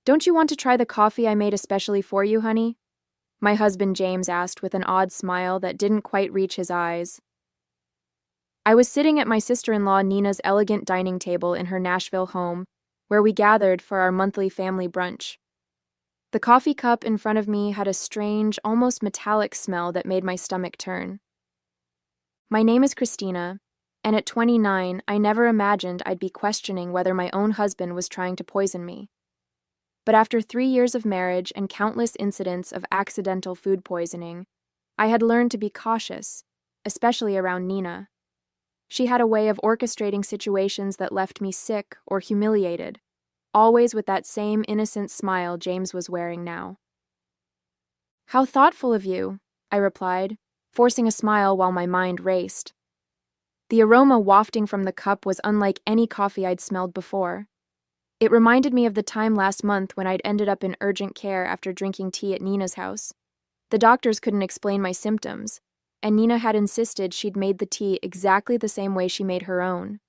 Don't you want to try the coffee I made especially for you, honey? My husband James asked with an odd smile that didn't quite reach his eyes. I was sitting at my sister-in-law Nina's elegant dining table in her Nashville home, where we gathered for our monthly family brunch. The coffee cup in front of me had a strange, almost metallic smell that made my stomach turn. My name is Christina, and at 29, I never imagined I'd be questioning whether my own husband was trying to poison me. But after 3 years of marriage and countless incidents of accidental food poisoning, I had learned to be cautious, especially around Nina. She had a way of orchestrating situations that left me sick or humiliated, always with that same innocent smile James was wearing now. "How thoughtful of you," I replied, forcing a smile while my mind raced. The aroma wafting from the cup was unlike any coffee I'd smelled before. It reminded me of the time last month when I'd ended up in urgent care after drinking tea at Nina's house. The doctors couldn't explain my symptoms, and Nina had insisted she'd made the tea exactly the same way she made her own.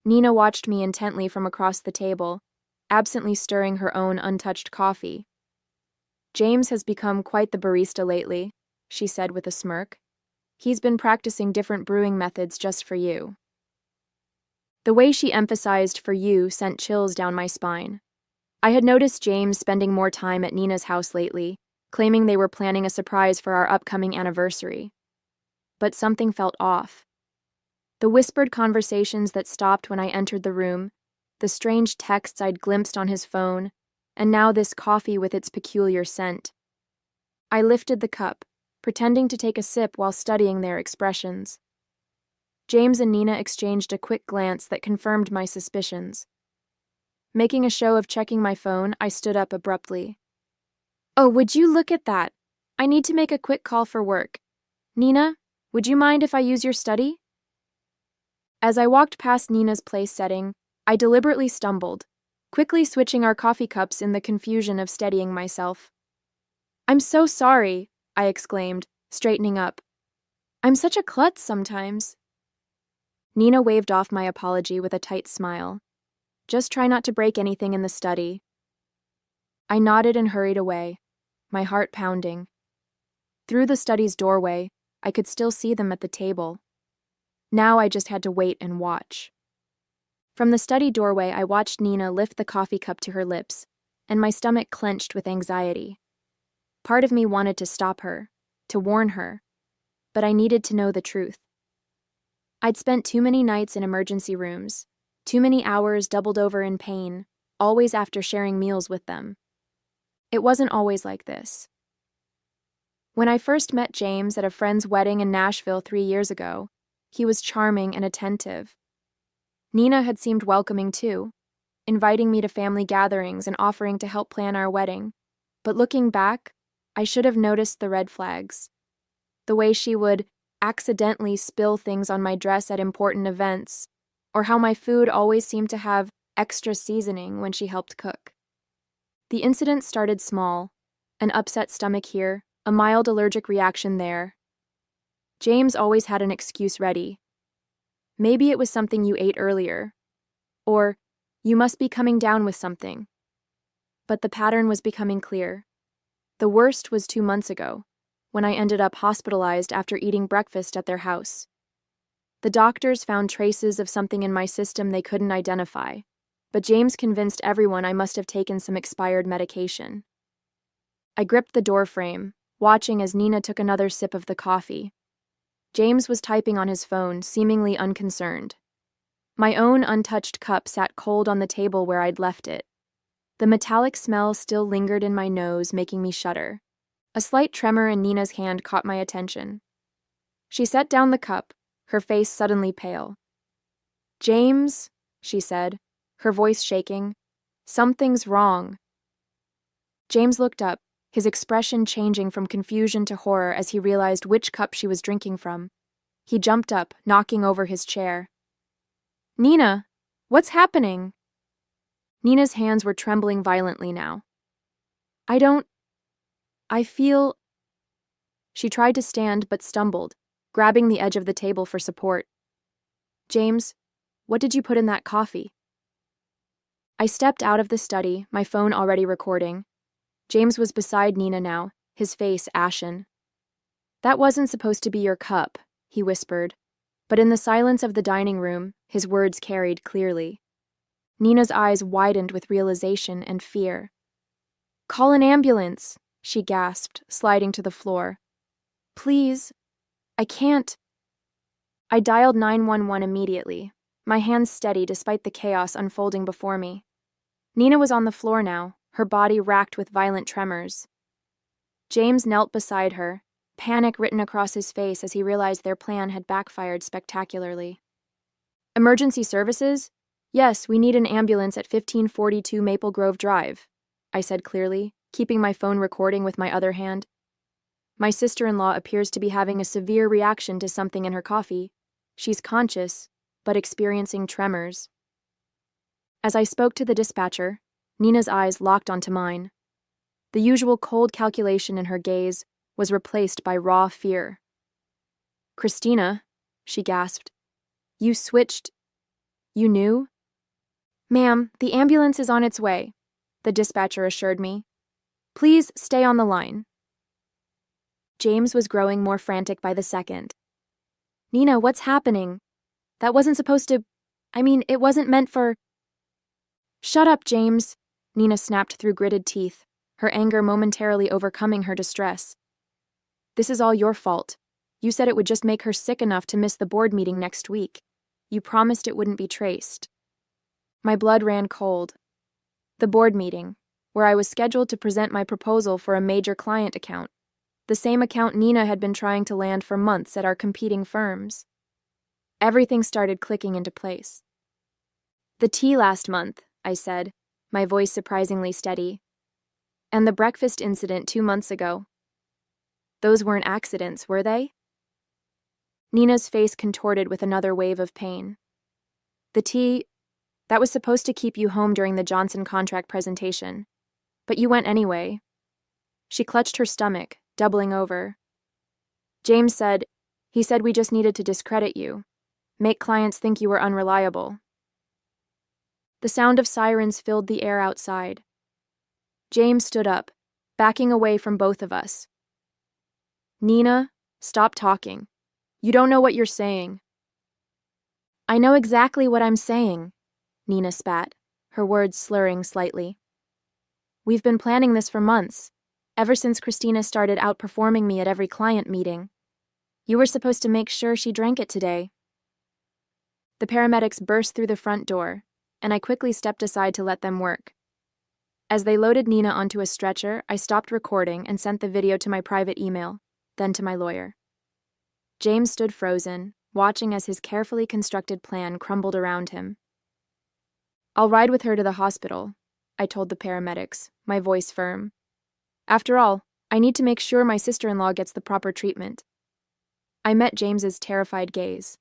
Nina watched me intently from across the table, absently stirring her own untouched coffee. "James has become quite the barista lately," she said with a smirk. "He's been practicing different brewing methods just for you." The way she emphasized "for you" sent chills down my spine. I had noticed James spending more time at Nina's house lately, claiming they were planning a surprise for our upcoming anniversary. But something felt off. The whispered conversations that stopped when I entered the room, the strange texts I'd glimpsed on his phone, and now this coffee with its peculiar scent. I lifted the cup, pretending to take a sip while studying their expressions. James and Nina exchanged a quick glance that confirmed my suspicions. Making a show of checking my phone, I stood up abruptly. "Oh, would you look at that? I need to make a quick call for work. Nina, would you mind if I use your study?" As I walked past Nina's place setting, I deliberately stumbled, quickly switching our coffee cups in the confusion of steadying myself. "I'm so sorry," I exclaimed, straightening up. "I'm such a klutz sometimes." Nina waved off my apology with a tight smile. "Just try not to break anything in the study." I nodded and hurried away, my heart pounding. Through the study's doorway, I could still see them at the table. Now I just had to wait and watch. From the study doorway, I watched Nina lift the coffee cup to her lips, and my stomach clenched with anxiety. Part of me wanted to stop her, to warn her, but I needed to know the truth. I'd spent too many nights in emergency rooms, too many hours doubled over in pain, always after sharing meals with them. It wasn't always like this. When I first met James at a friend's wedding in Nashville 3 years ago, he was charming and attentive. Nina had seemed welcoming too, inviting me to family gatherings and offering to help plan our wedding. But looking back, I should have noticed the red flags. The way she would accidentally spill things on my dress at important events, or how my food always seemed to have extra seasoning when she helped cook. The incident started small, an upset stomach here, a mild allergic reaction there. James always had an excuse ready. Maybe it was something you ate earlier, or you must be coming down with something. But the pattern was becoming clear. The worst was 2 months ago, when I ended up hospitalized after eating breakfast at their house. The doctors found traces of something in my system they couldn't identify, but James convinced everyone I must have taken some expired medication. I gripped the door frame, watching as Nina took another sip of the coffee. James was typing on his phone, seemingly unconcerned. My own untouched cup sat cold on the table where I'd left it. The metallic smell still lingered in my nose, making me shudder. A slight tremor in Nina's hand caught my attention. She set down the cup, her face suddenly pale. "James," she said, her voice shaking, "something's wrong." James looked up, his expression changing from confusion to horror as he realized which cup she was drinking from. He jumped up, knocking over his chair. "Nina, what's happening?" Nina's hands were trembling violently now. I feel..." She tried to stand but stumbled, grabbing the edge of the table for support. "James, what did you put in that coffee?" I stepped out of the study, my phone already recording. James was beside Nina now, his face ashen. "That wasn't supposed to be your cup," he whispered, but in the silence of the dining room, his words carried clearly. Nina's eyes widened with realization and fear. "Call an ambulance," she gasped, sliding to the floor. "Please, I can't." I dialed 911 immediately, my hands steady despite the chaos unfolding before me. Nina was on the floor now, her body racked with violent tremors. James knelt beside her, panic written across his face as he realized their plan had backfired spectacularly. "Emergency services? Yes, we need an ambulance at 1542 Maple Grove Drive," I said clearly, keeping my phone recording with my other hand. "My sister-in-law appears to be having a severe reaction to something in her coffee. She's conscious, but experiencing tremors." As I spoke to the dispatcher, Nina's eyes locked onto mine. The usual cold calculation in her gaze was replaced by raw fear. "Christina," she gasped, "you switched. You knew?" "Ma'am, the ambulance is on its way," the dispatcher assured me. "Please stay on the line." James was growing more frantic by the second. "Nina, what's happening? That wasn't supposed to. It wasn't meant for." "Shut up, James," Nina snapped through gritted teeth, her anger momentarily overcoming her distress. "This is all your fault. You said it would just make her sick enough to miss the board meeting next week. You promised it wouldn't be traced." My blood ran cold. The board meeting, where I was scheduled to present my proposal for a major client account, the same account Nina had been trying to land for months at our competing firms. Everything started clicking into place. "The tea last month," I said, my voice surprisingly steady. "And the breakfast incident 2 months ago. Those weren't accidents, were they?" Nina's face contorted with another wave of pain. "The tea, that was supposed to keep you home during the Johnson contract presentation. But you went anyway." She clutched her stomach, doubling over. "James said, he said we just needed to discredit you, make clients think you were unreliable." The sound of sirens filled the air outside. James stood up, backing away from both of us. "Nina, stop talking. You don't know what you're saying." "I know exactly what I'm saying," Nina spat, her words slurring slightly. "We've been planning this for months, ever since Christina started outperforming me at every client meeting. You were supposed to make sure she drank it today." The paramedics burst through the front door, and I quickly stepped aside to let them work. As they loaded Nina onto a stretcher, I stopped recording and sent the video to my private email, then to my lawyer. James stood frozen, watching as his carefully constructed plan crumbled around him. "I'll ride with her to the hospital," I told the paramedics, my voice firm. "After all, I need to make sure my sister-in-law gets the proper treatment." I met James's terrified gaze.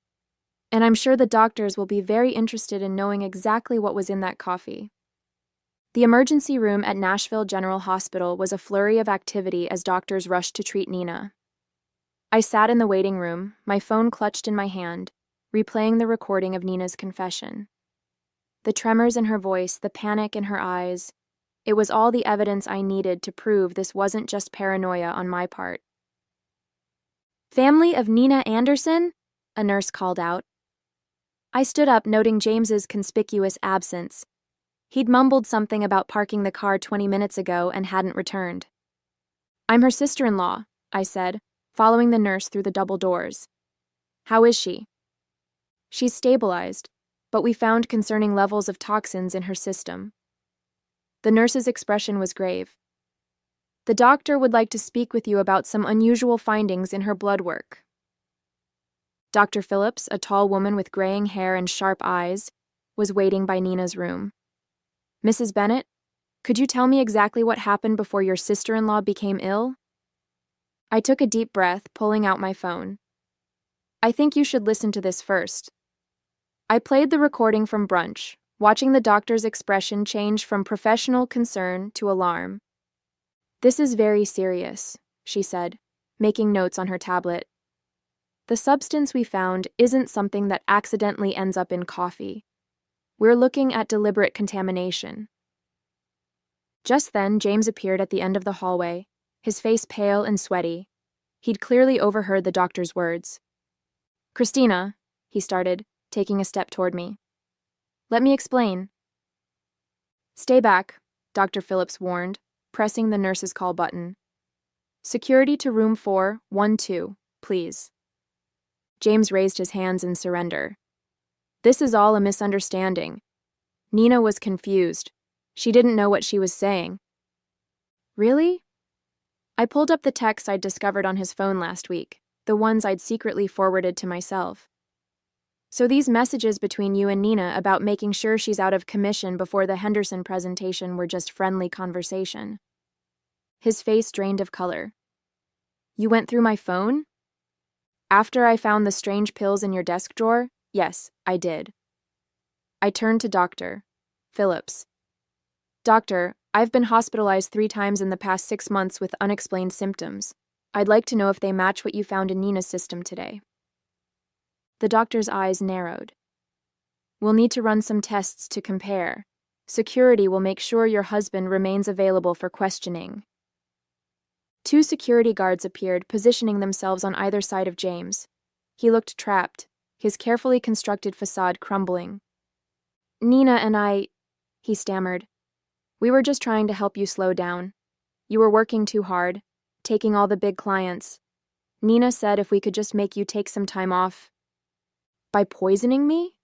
"And I'm sure the doctors will be very interested in knowing exactly what was in that coffee." The emergency room at Nashville General Hospital was a flurry of activity as doctors rushed to treat Nina. I sat in the waiting room, my phone clutched in my hand, replaying the recording of Nina's confession. The tremors in her voice, the panic in her eyes, it was all the evidence I needed to prove this wasn't just paranoia on my part. "Family of Nina Anderson?" a nurse called out. I stood up, noting James's conspicuous absence. He'd mumbled something about parking the car 20 minutes ago and hadn't returned. "I'm her sister-in-law," I said, following the nurse through the double doors. "How is she?" "She's stabilized, but we found concerning levels of toxins in her system." The nurse's expression was grave. "The doctor would like to speak with you about some unusual findings in her blood work." Dr. Phillips, a tall woman with graying hair and sharp eyes, was waiting by Nina's room. "Mrs. Bennett, could you tell me exactly what happened before your sister-in-law became ill?" I took a deep breath, pulling out my phone. "I think you should listen to this first." I played the recording from brunch, watching the doctor's expression change from professional concern to alarm. "This is very serious," she said, making notes on her tablet. "The substance we found isn't something that accidentally ends up in coffee. We're looking at deliberate contamination. Just then, James appeared at the end of the hallway, his face pale and sweaty. He'd clearly overheard the doctor's words. "Christina," he started, taking a step toward me. "Let me explain." "Stay back," Dr. Phillips warned, pressing the nurse's call button. "Security to room 412, please." James raised his hands in surrender. "This is all a misunderstanding." Nina was confused. She didn't know what she was saying. "Really?" I pulled up the texts I'd discovered on his phone last week, the ones I'd secretly forwarded to myself. "So these messages between you and Nina about making sure she's out of commission before the Henderson presentation were just friendly conversation." His face drained of color. "You went through my phone?" "After I found the strange pills in your desk drawer? Yes, I did." I turned to Dr. Phillips. "Doctor, I've been hospitalized 3 times in the past 6 months with unexplained symptoms. I'd like to know if they match what you found in Nina's system today." The doctor's eyes narrowed. "We'll need to run some tests to compare. Security will make sure your husband remains available for questioning." 2 security guards appeared, positioning themselves on either side of James. He looked trapped, his carefully constructed facade crumbling. "Nina and I," he stammered. "We were just trying to help you slow down. You were working too hard, taking all the big clients. Nina said if we could just make you take some time off." "By poisoning me?"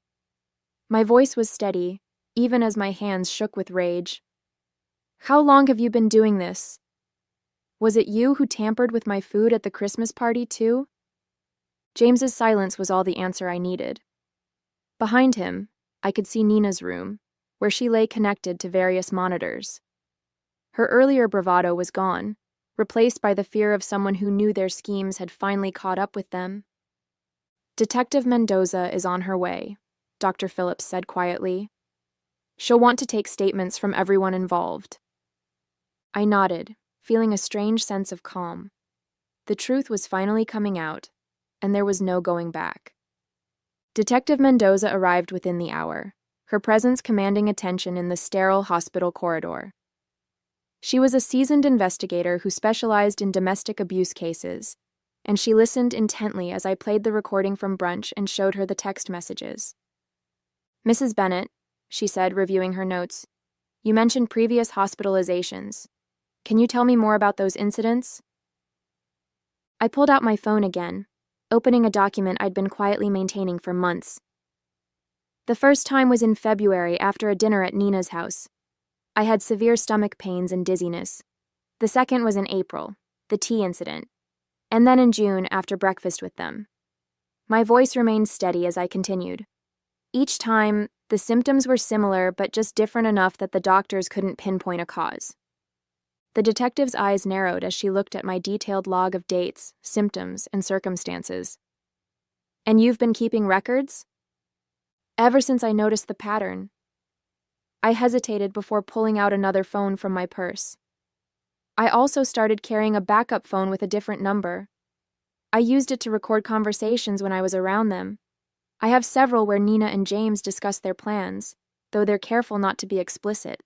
My voice was steady, even as my hands shook with rage. "How long have you been doing this? Was it you who tampered with my food at the Christmas party, too?" James's silence was all the answer I needed. Behind him, I could see Nina's room, where she lay connected to various monitors. Her earlier bravado was gone, replaced by the fear of someone who knew their schemes had finally caught up with them. "Detective Mendoza is on her way," Dr. Phillips said quietly. "She'll want to take statements from everyone involved." I nodded, feeling a strange sense of calm. The truth was finally coming out, and there was no going back. Detective Mendoza arrived within the hour, her presence commanding attention in the sterile hospital corridor. She was a seasoned investigator who specialized in domestic abuse cases, and she listened intently as I played the recording from brunch and showed her the text messages. "Mrs. Bennett," she said, reviewing her notes, "you mentioned previous hospitalizations. Can you tell me more about those incidents?" I pulled out my phone again, opening a document I'd been quietly maintaining for months. "The first time was in February after a dinner at Nina's house. I had severe stomach pains and dizziness. The second was in April, the tea incident, and then in June after breakfast with them." My voice remained steady as I continued. "Each time, the symptoms were similar but just different enough that the doctors couldn't pinpoint a cause." The detective's eyes narrowed as she looked at my detailed log of dates, symptoms, and circumstances. "And you've been keeping records?" "Ever since I noticed the pattern." I hesitated before pulling out another phone from my purse. I also started carrying a backup phone with a different number. I used it to record conversations when I was around them. I have several where Nina and James discuss their plans, though they're careful not to be explicit.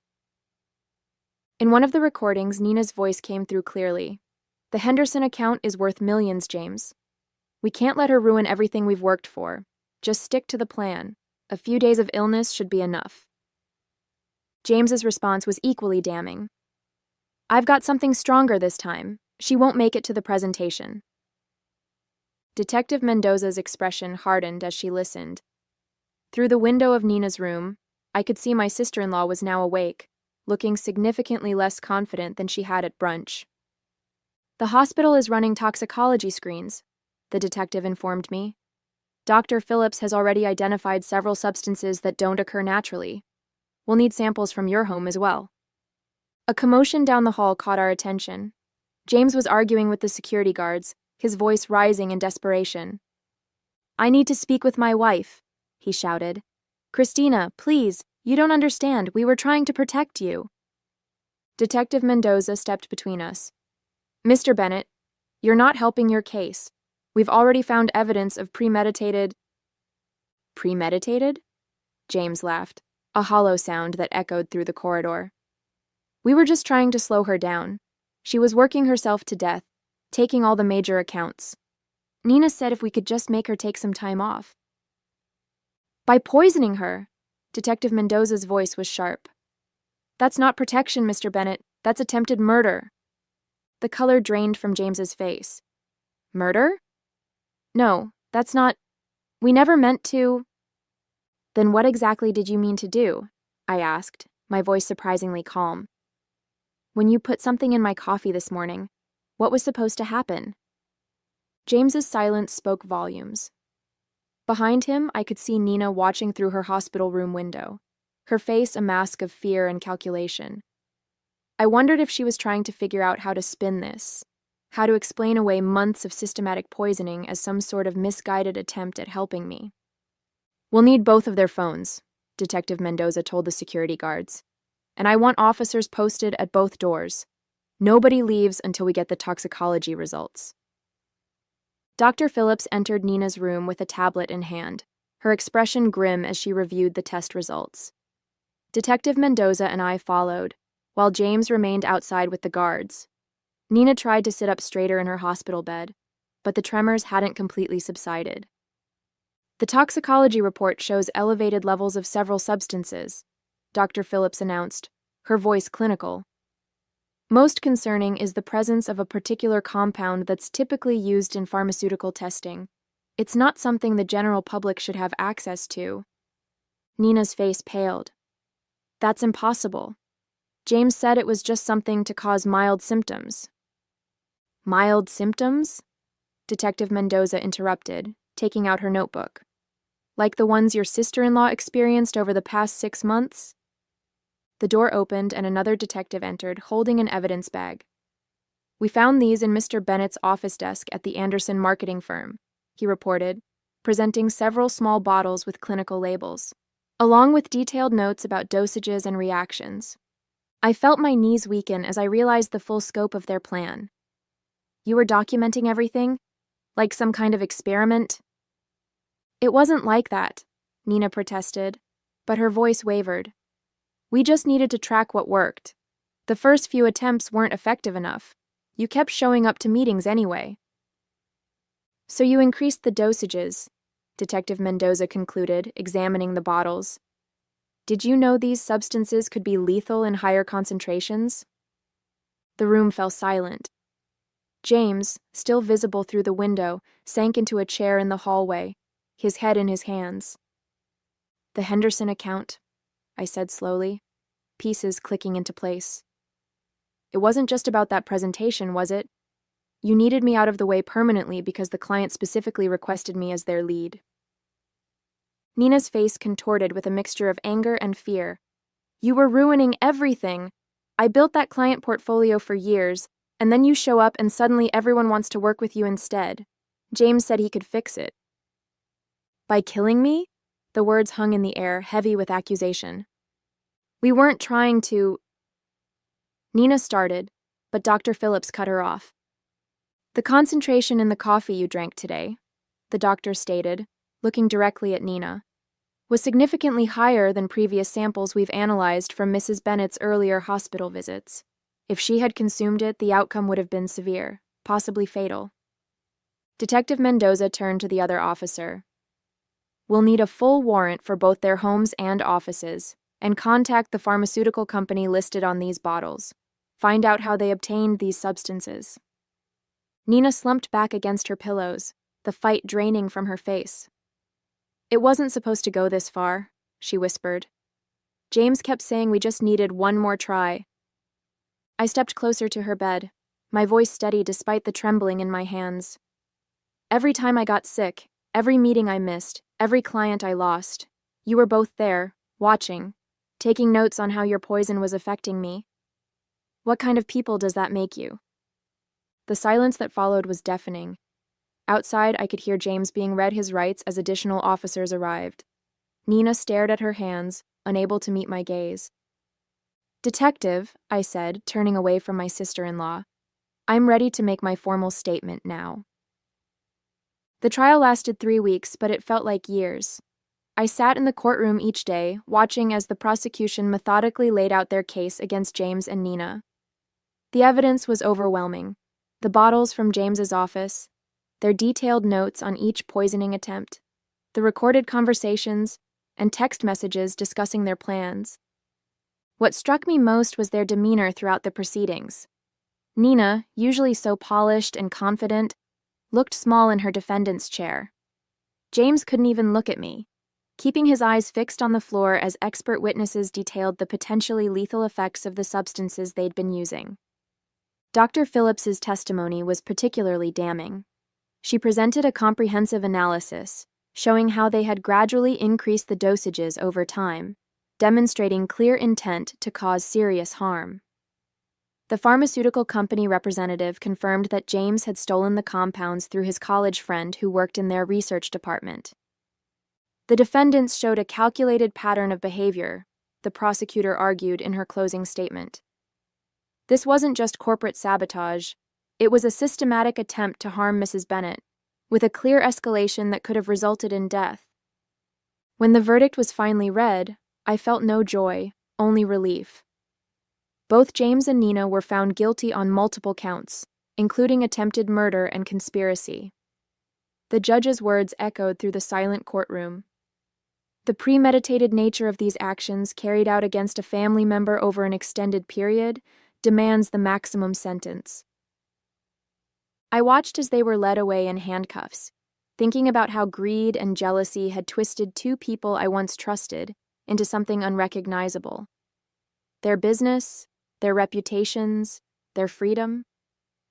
In one of the recordings, Nina's voice came through clearly. "The Henderson account is worth millions, James. We can't let her ruin everything we've worked for. Just stick to the plan. A few days of illness should be enough." James's response was equally damning. "I've got something stronger this time. She won't make it to the presentation." Detective Mendoza's expression hardened as she listened. Through the window of Nina's room, I could see my sister-in-law was now awake, looking significantly less confident than she had at brunch. "The hospital is running toxicology screens," the detective informed me. "Dr. Phillips has already identified several substances that don't occur naturally. We'll need samples from your home as well." A commotion down the hall caught our attention. James was arguing with the security guards, his voice rising in desperation. "I need to speak with my wife," he shouted. "Christina, please, you don't understand. We were trying to protect you." Detective Mendoza stepped between us. "Mr. Bennett, you're not helping your case. We've already found evidence of premeditated..." "Premeditated?" James laughed. a hollow sound that echoed through the corridor. We were just trying to slow her down. She was working herself to death, taking all the major accounts. Nina said if we could just make her take some time off. By poisoning her, Detective Mendoza's voice was sharp. That's not protection, Mr. Bennett. That's attempted murder. The color drained from James's face. Murder? No, that's not. We never meant to. Then what exactly did you mean to do? I asked, my voice surprisingly calm. When you put something in my coffee this morning, what was supposed to happen? James's silence spoke volumes. Behind him, I could see Nina watching through her hospital room window, her face a mask of fear and calculation. I wondered if she was trying to figure out how to spin this, how to explain away months of systematic poisoning as some sort of misguided attempt at helping me. We'll need both of their phones, Detective Mendoza told the security guards. And I want officers posted at both doors. Nobody leaves until we get the toxicology results. Dr. Phillips entered Nina's room with a tablet in hand, her expression grim as she reviewed the test results. Detective Mendoza and I followed, while James remained outside with the guards. Nina tried to sit up straighter in her hospital bed, but the tremors hadn't completely subsided. The toxicology report shows elevated levels of several substances, Dr. Phillips announced, her voice clinical. Most concerning is the presence of a particular compound that's typically used in pharmaceutical testing. It's not something the general public should have access to. Nina's face paled. That's impossible. James said it was just something to cause mild symptoms. Mild symptoms? Detective Mendoza interrupted, taking out her notebook. Like the ones your sister-in-law experienced over the past 6 months? The door opened and another detective entered, holding an evidence bag. We found these in Mr. Bennett's office desk at the Anderson marketing firm, he reported, presenting several small bottles with clinical labels, along with detailed notes about dosages and reactions. I felt my knees weaken as I realized the full scope of their plan. You were documenting everything? Like some kind of experiment? It wasn't like that, Nina protested, but her voice wavered. We just needed to track what worked. The first few attempts weren't effective enough. You kept showing up to meetings anyway. So you increased the dosages, Detective Mendoza concluded, examining the bottles. Did you know these substances could be lethal in higher concentrations? The room fell silent. James, still visible through the window, sank into a chair in the hallway, his head in his hands. The Henderson account, I said slowly, pieces clicking into place. It wasn't just about that presentation, was it? You needed me out of the way permanently because the client specifically requested me as their lead. Nina's face contorted with a mixture of anger and fear. You were ruining everything. I built that client portfolio for years, and then you show up and suddenly everyone wants to work with you instead. James said he could fix it. By killing me? The words hung in the air, heavy with accusation. We weren't trying to... Nina started, but Dr. Phillips cut her off. The concentration in the coffee you drank today, the doctor stated, looking directly at Nina, was significantly higher than previous samples we've analyzed from Mrs. Bennett's earlier hospital visits. If she had consumed it, the outcome would have been severe, possibly fatal. Detective Mendoza turned to the other officer. We'll need a full warrant for both their homes and offices, and contact the pharmaceutical company listed on these bottles. Find out how they obtained these substances. Nina slumped back against her pillows, the fight draining from her face. It wasn't supposed to go this far, she whispered. James kept saying we just needed one more try. I stepped closer to her bed, my voice steady despite the trembling in my hands. Every time I got sick, every meeting I missed, every client I lost, you were both there, watching, taking notes on how your poison was affecting me. What kind of people does that make you? The silence that followed was deafening. Outside, I could hear James being read his rights as additional officers arrived. Nina stared at her hands, unable to meet my gaze. Detective, I said, turning away from my sister-in-law, I'm ready to make my formal statement now. The trial lasted 3 weeks, but it felt like years. I sat in the courtroom each day, watching as the prosecution methodically laid out their case against James and Nina. The evidence was overwhelming. The bottles from James's office, their detailed notes on each poisoning attempt, the recorded conversations, and text messages discussing their plans. What struck me most was their demeanor throughout the proceedings. Nina, usually so polished and confident, looked small in her defendant's chair. James couldn't even look at me, keeping his eyes fixed on the floor as expert witnesses detailed the potentially lethal effects of the substances they'd been using. Dr. Phillips's testimony was particularly damning. She presented a comprehensive analysis, showing how they had gradually increased the dosages over time, demonstrating clear intent to cause serious harm. The pharmaceutical company representative confirmed that James had stolen the compounds through his college friend who worked in their research department. The defendants showed a calculated pattern of behavior, the prosecutor argued in her closing statement. This wasn't just corporate sabotage, it was a systematic attempt to harm Mrs. Bennett, with a clear escalation that could have resulted in death. When the verdict was finally read, I felt no joy, only relief. Both James and Nina were found guilty on multiple counts, including attempted murder and conspiracy. The judge's words echoed through the silent courtroom. The premeditated nature of these actions carried out against a family member over an extended period demands the maximum sentence. I watched as they were led away in handcuffs, thinking about how greed and jealousy had twisted two people I once trusted into something unrecognizable. Their business, their reputations, their freedom,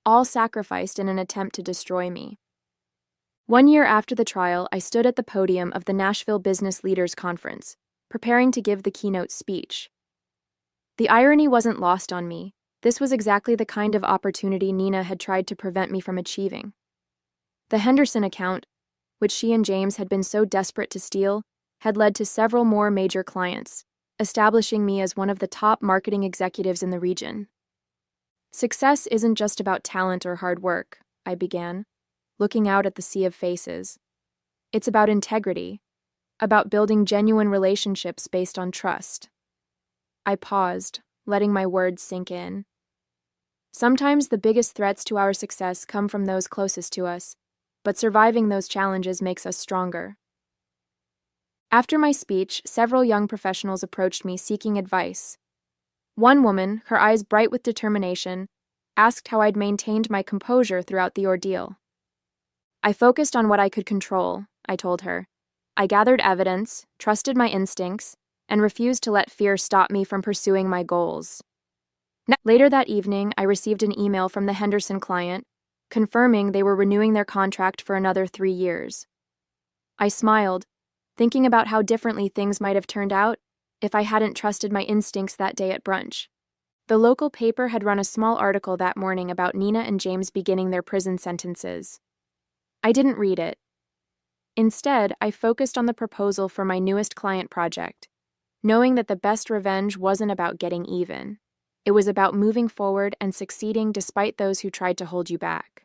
all sacrificed in an attempt to destroy me. 1 year after the trial, I stood at the podium of the Nashville Business Leaders Conference, preparing to give the keynote speech. The irony wasn't lost on me. This was exactly the kind of opportunity Nina had tried to prevent me from achieving. The Henderson account, which she and James had been so desperate to steal, had led to several more major clients, establishing me as one of the top marketing executives in the region. Success isn't just about talent or hard work, I began, looking out at the sea of faces. It's about integrity, about building genuine relationships based on trust. I paused, letting my words sink in. Sometimes the biggest threats to our success come from those closest to us, but surviving those challenges makes us stronger. After my speech, several young professionals approached me seeking advice. One woman, her eyes bright with determination, asked how I'd maintained my composure throughout the ordeal. I focused on what I could control, I told her. I gathered evidence, trusted my instincts, and refused to let fear stop me from pursuing my goals. Later that evening, I received an email from the Henderson client, confirming they were renewing their contract for another 3 years. I smiled, thinking about how differently things might have turned out if I hadn't trusted my instincts that day at brunch. The local paper had run a small article that morning about Nina and James beginning their prison sentences. I didn't read it. Instead, I focused on the proposal for my newest client project, knowing that the best revenge wasn't about getting even. It was about moving forward and succeeding despite those who tried to hold you back.